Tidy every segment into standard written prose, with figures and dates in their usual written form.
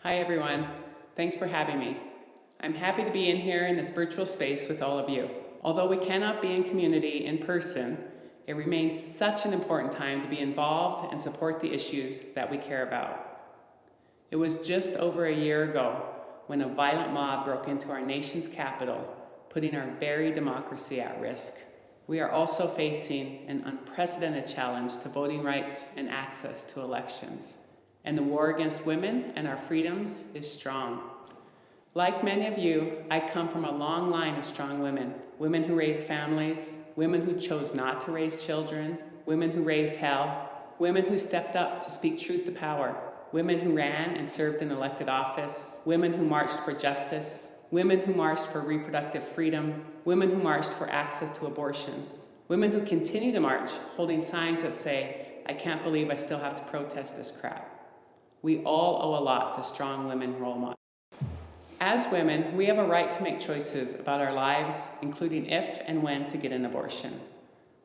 Hi everyone, thanks for having me. I'm happy to be in here in this virtual space with all of you. Although we cannot be in community in person, it remains such an important time to be involved and support the issues that we care about. It was just over a year ago when a violent mob broke into our nation's capital, putting our very democracy at risk. We are also facing an unprecedented challenge to voting rights and access to elections. And the war against women and our freedoms is strong. Like many of you, I come from a long line of strong women. Women who raised families, women who chose not to raise children, women who raised hell, women who stepped up to speak truth to power, women who ran and served in elected office, women who marched for justice, women who marched for reproductive freedom, women who marched for access to abortions, women who continue to march holding signs that say, "I can't believe I still have to protest this crap." We all owe a lot to strong women role models. As women, we have a right to make choices about our lives, including if and when to get an abortion.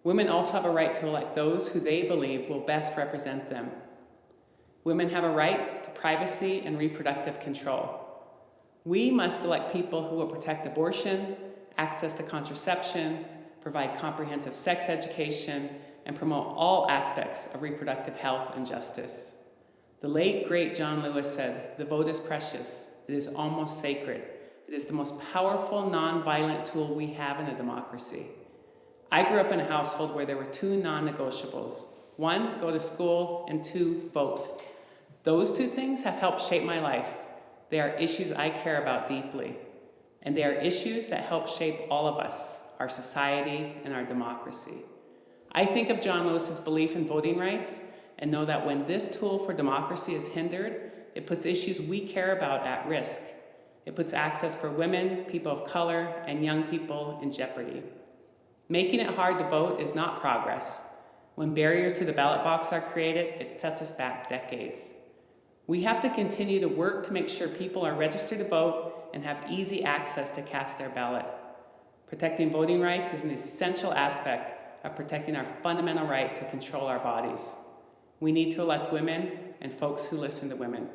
Women also have a right to elect those who they believe will best represent them. Women have a right to privacy and reproductive control. We must elect people who will protect abortion, access to contraception, provide comprehensive sex education, and promote all aspects of reproductive health and justice. The late, great John Lewis said, "The vote is precious. It is almost sacred. It is the most powerful, non-violent tool we have in a democracy." I grew up in a household where there were two non-negotiables. One, go to school, and two, vote. Those two things have helped shape my life. They are issues I care about deeply. And they are issues that help shape all of us, our society, and our democracy. I think of John Lewis's belief in voting rights and know that when this tool for democracy is hindered, it puts issues we care about at risk. It puts access for women, people of color, and young people in jeopardy. Making it hard to vote is not progress. When barriers to the ballot box are created, it sets us back decades. We have to continue to work to make sure people are registered to vote and have easy access to cast their ballot. Protecting voting rights is an essential aspect of protecting our fundamental right to control our bodies. We need to elect women and folks who listen to women.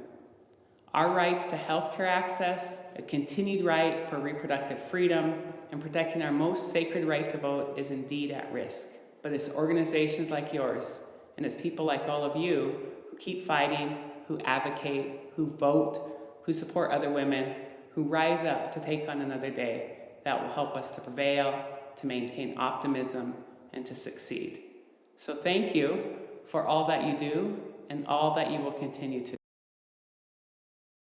Our rights to healthcare access, a continued right for reproductive freedom, and protecting our most sacred right to vote is indeed at risk. But it's organizations like yours, and it's people like all of you who keep fighting, who advocate, who vote, who support other women, who rise up to take on another day, that will help us to prevail, to maintain optimism, and to succeed. So thank you for all that you do and all that you will continue to do.